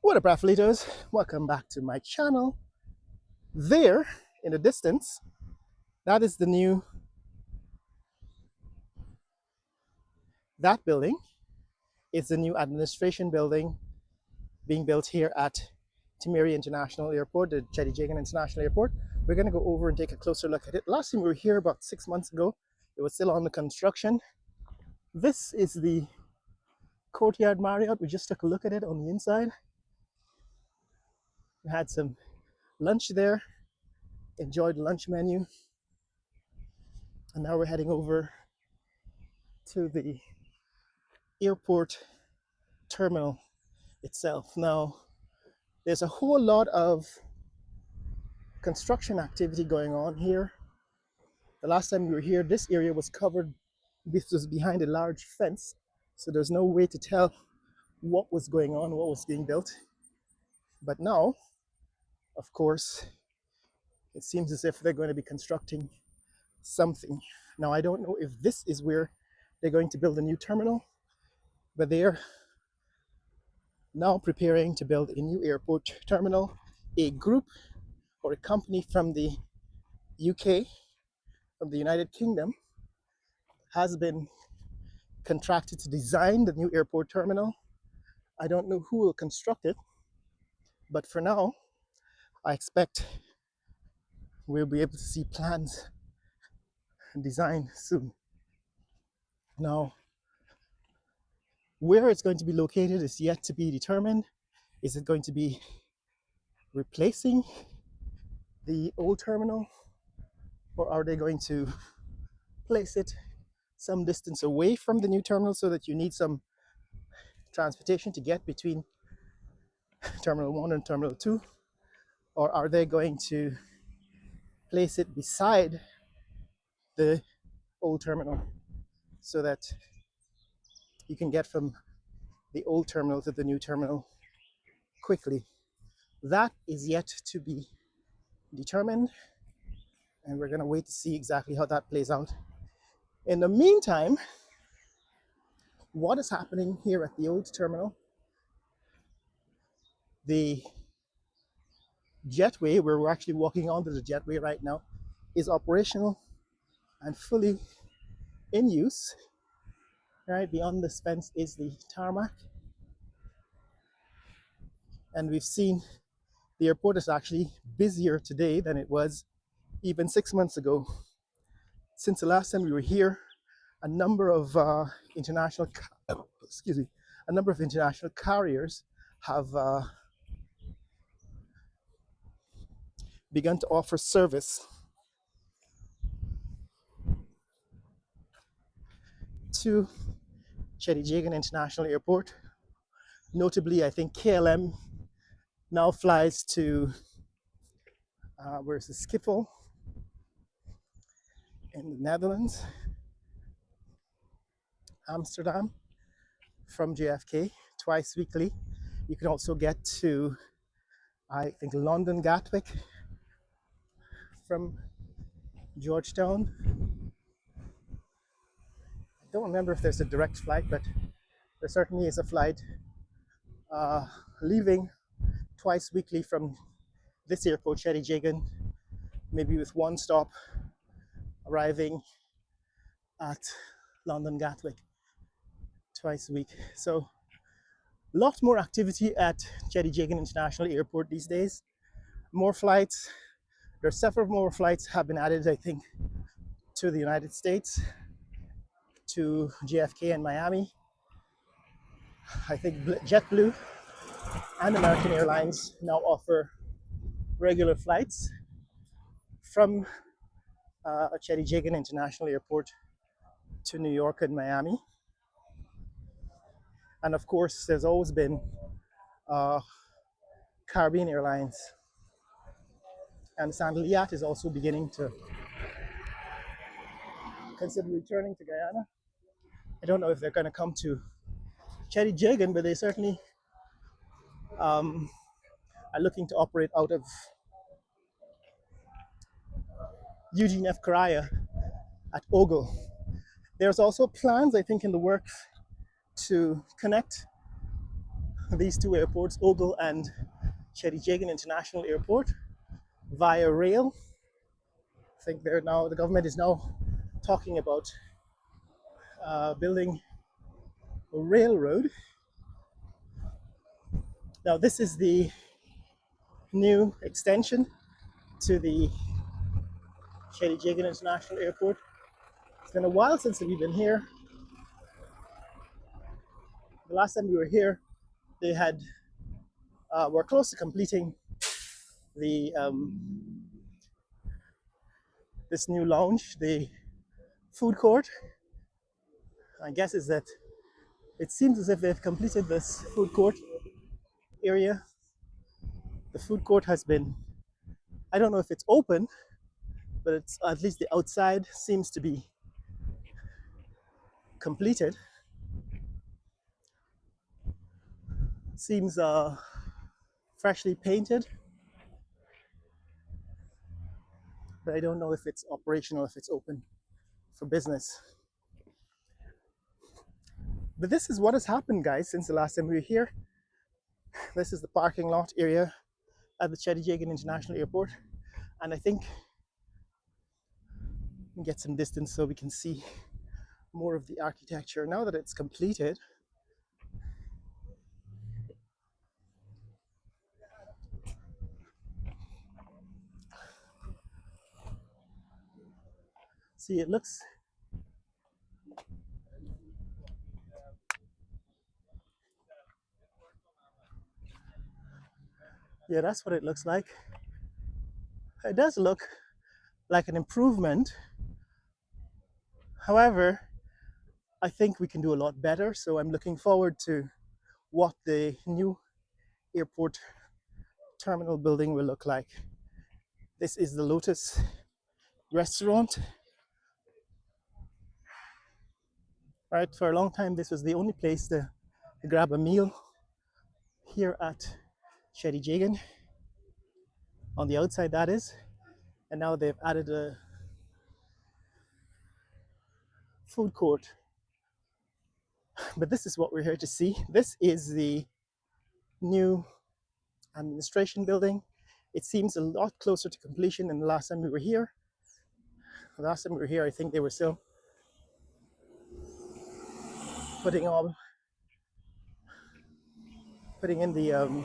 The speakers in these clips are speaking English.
What up, athletes? Welcome back to my channel. There, in the distance, that is that building is the new administration building being built here at Timeri International Airport, the Cheddi Jagan International Airport. We're going to go over and take a closer look at it. Last time we were here about 6 months ago, it was still under construction. This is the Courtyard Marriott. We just took a look at it on the inside. We had some lunch there, enjoyed the lunch menu, and now we're heading over to the airport terminal itself. Now, there's a whole lot of construction activity going on here. The last time we were here, this area was covered, this was behind a large fence, so there's no way to tell what was going on, what was being built. But now, of course, it seems as if they're going to be constructing something. Now, I don't know if this is where they're going to build a new terminal, but they're now preparing to build a new airport terminal. A group or a company from the UK, from the United Kingdom, has been contracted to design the new airport terminal. I don't know who will construct it, but for now, I expect we'll be able to see plans and design soon. Now, where it's going to be located is yet to be determined. Is it going to be replacing the old terminal, or are they going to place it some distance away from the new terminal so that you need some transportation to get between Terminal 1 and Terminal 2? Or are they going to place it beside the old terminal so that you can get from the old terminal to the new terminal quickly? That is yet to be determined, and we're going to wait to see exactly how that plays out. In the meantime, what is happening here at the old terminal? The jetway, where we're actually walking onto the jetway right now, is operational and fully in use. Right beyond this fence is the tarmac, and we've seen the airport is actually busier today than it was even 6 months ago. Since the last time we were here, a number of international carriers have begun to offer service to Cheddi Jagan International Airport. Notably, I think KLM now flies to where's the Schiphol in the Netherlands, Amsterdam from JFK twice weekly. You can also get to, I think, London Gatwick from Georgetown. I don't remember if there's a direct flight, but there certainly is a flight leaving twice weekly from this airport, Cheddi Jagan, maybe with one stop arriving at London Gatwick twice a week. So a lot more activity at Cheddi Jagan International Airport these days. More flights. There are several more flights have been added, I think, to the United States, to JFK and Miami. I think JetBlue and American Airlines now offer regular flights from Cheddi Jagan International Airport to New York and Miami. And of course, there's always been Caribbean Airlines. And Sandaliat is also beginning to consider returning to Guyana. I don't know if they're going to come to Cheddi Jagan, but they certainly are looking to operate out of Eugene F. Correa at Ogle. There's also plans, I think, in the works to connect these two airports, Ogle and Cheddi Jagan International Airport, via rail. I think the government is now talking about building a railroad. Now, this is the new extension to the Cheddi Jagan International Airport. It's been a while since we've been here. The last time we were here, they had were close to completing the this new lounge, the food court. I guess is that it seems as if they've completed this food court area. The food court has been, I don't know if it's open, but it's at least the outside seems to be completed. Seems freshly painted, but I don't know if it's operational, if it's open for business. But this is what has happened, guys, since the last time we were here. This is the parking lot area at the Cheddi Jagan International Airport. And I think we get some distance so we can see more of the architecture. Now that it's completed, see, it looks, yeah, that's what it looks like. It does look like an improvement. However, I think we can do a lot better. So I'm looking forward to what the new airport terminal building will look like. This is the Lotus restaurant. Right, for a long time, this was the only place to grab a meal here at Cheddi Jagan, on the outside, that is. And now they've added a food court. But this is what we're here to see. This is the new administration building. It seems a lot closer to completion than the last time we were here. The last time we were here, I think they were still putting in the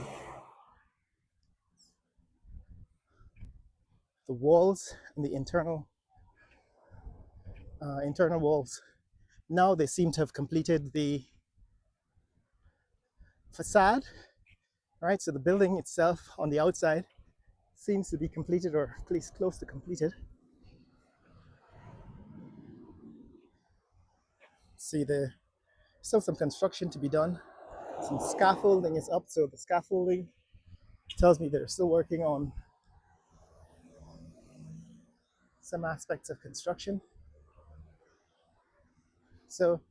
walls and the internal walls. Now they seem to have completed the facade, right? So the building itself on the outside seems to be completed, or at least close to completed. See, there's still some construction to be done. Some scaffolding is up, so the scaffolding tells me they're still working on some aspects of construction. So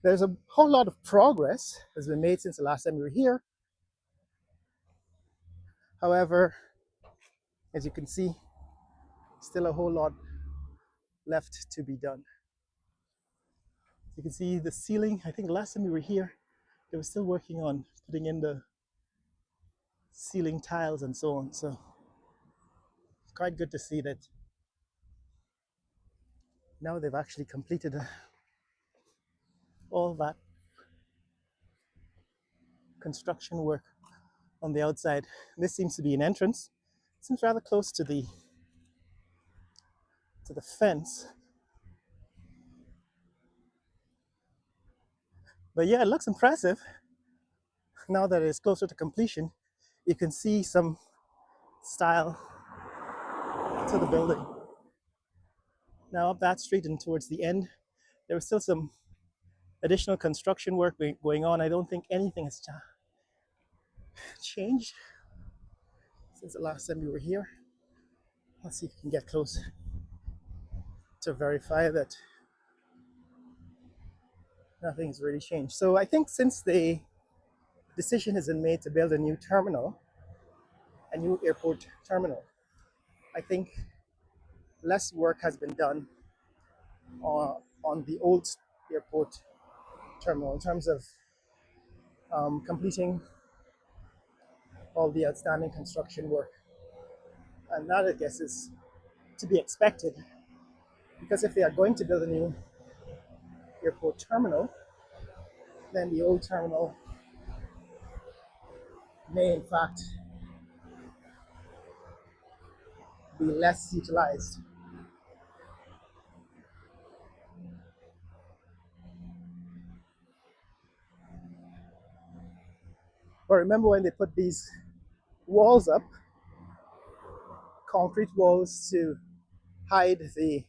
there's a whole lot of progress has been made since the last time we were here. However, as you can see, still a whole lot left to be done. You can see the ceiling. I think the last time we were here, they were still working on putting in the ceiling tiles and so on. So it's quite good to see that now they've actually completed all that construction work on the outside. This seems to be an entrance. It seems rather close to the fence. But yeah, it looks impressive. Now that it's closer to completion, you can see some style to the building. Now up that street and towards the end, there was still some additional construction work going on. I don't think anything has changed since the last time we were here. Let's see if we can get close to verify that nothing's really changed. So I think since the decision has been made to build a new terminal, a new airport terminal, I think less work has been done on the old airport terminal in terms of completing all the outstanding construction work. And that, I guess, is to be expected because if they are going to build a new airport terminal, then the old terminal may, in fact, be less utilized. But remember when they put these walls up, concrete walls to hide the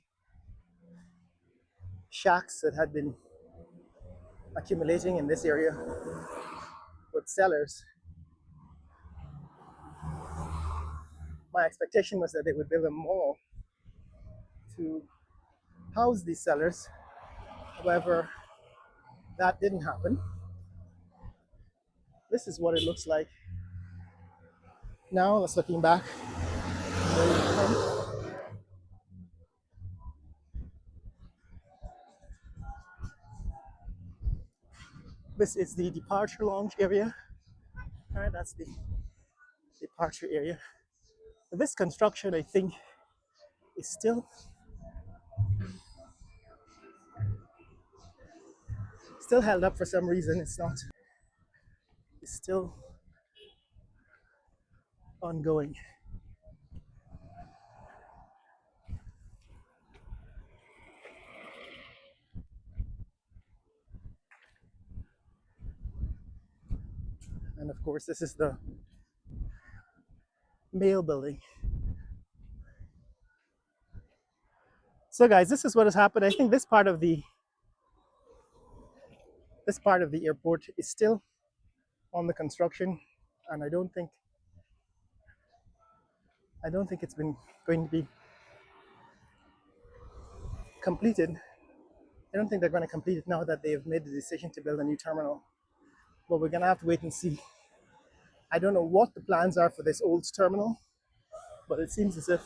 shacks that had been accumulating in this area with sellers. My expectation was that they would build a mall to house these sellers. However, that didn't happen. This is what it looks like now. Let's looking back. This is the departure lounge area. All right, that's the departure area. This construction, I think, is still held up for some reason. It's not. It's still ongoing. And of course, this is the mail building. So, guys, this is what has happened. I think this part of the airport is still on the construction, and I don't think it's been going to be completed. I don't think they're going to complete it now that they've made the decision to build a new terminal. But we're going to have to wait and see. I don't know what the plans are for this old terminal, but it seems as if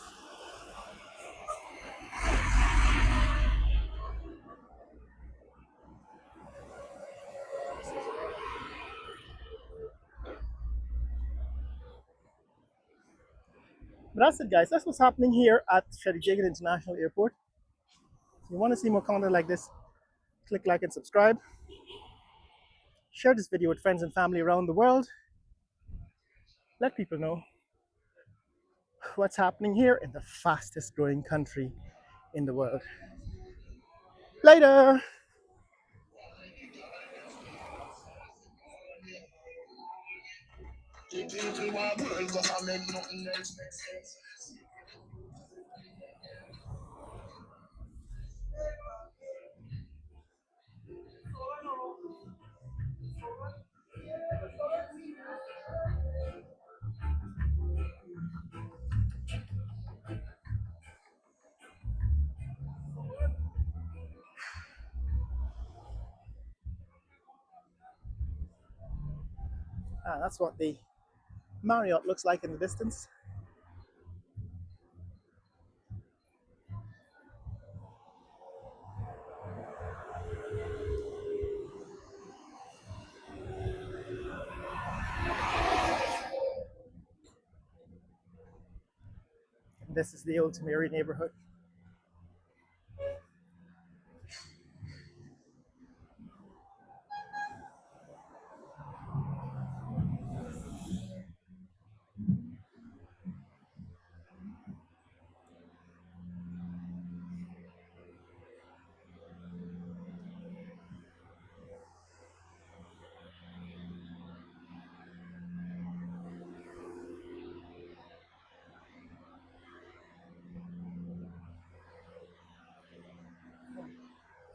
but that's it, guys. That's what's happening here at Cheddi Jagan International Airport. If you want to see more content like this, click like and subscribe. Share this video with friends and family around the world. Let people know what's happening here in the fastest growing country in the world. Later! That's what the Marriott looks like in the distance. This is the Old Mary neighborhood.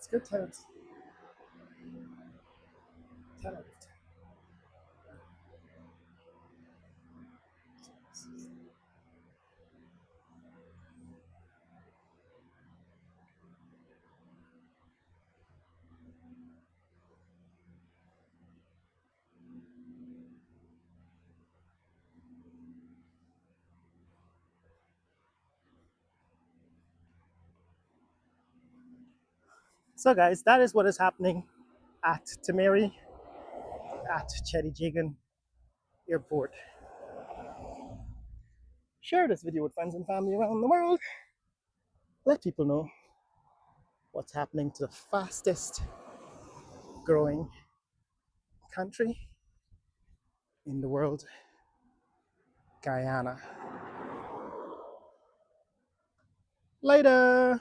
It's good tenants. Tenant. So, guys, that is what is happening at Tamari at Cheddi Jagan Airport. Share this video with friends and family around the world. Let people know what's happening to the fastest growing country in the world, Guyana. Later.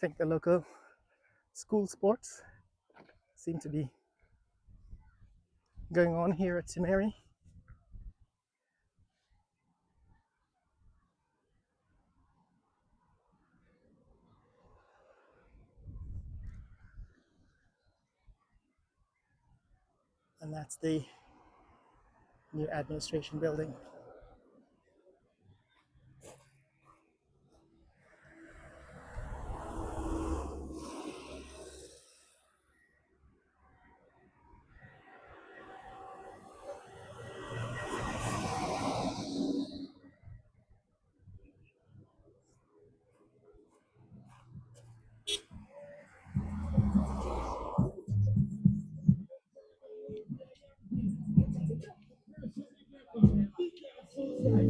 I think the local school sports seem to be going on here at Timeri. And that's the new administration building.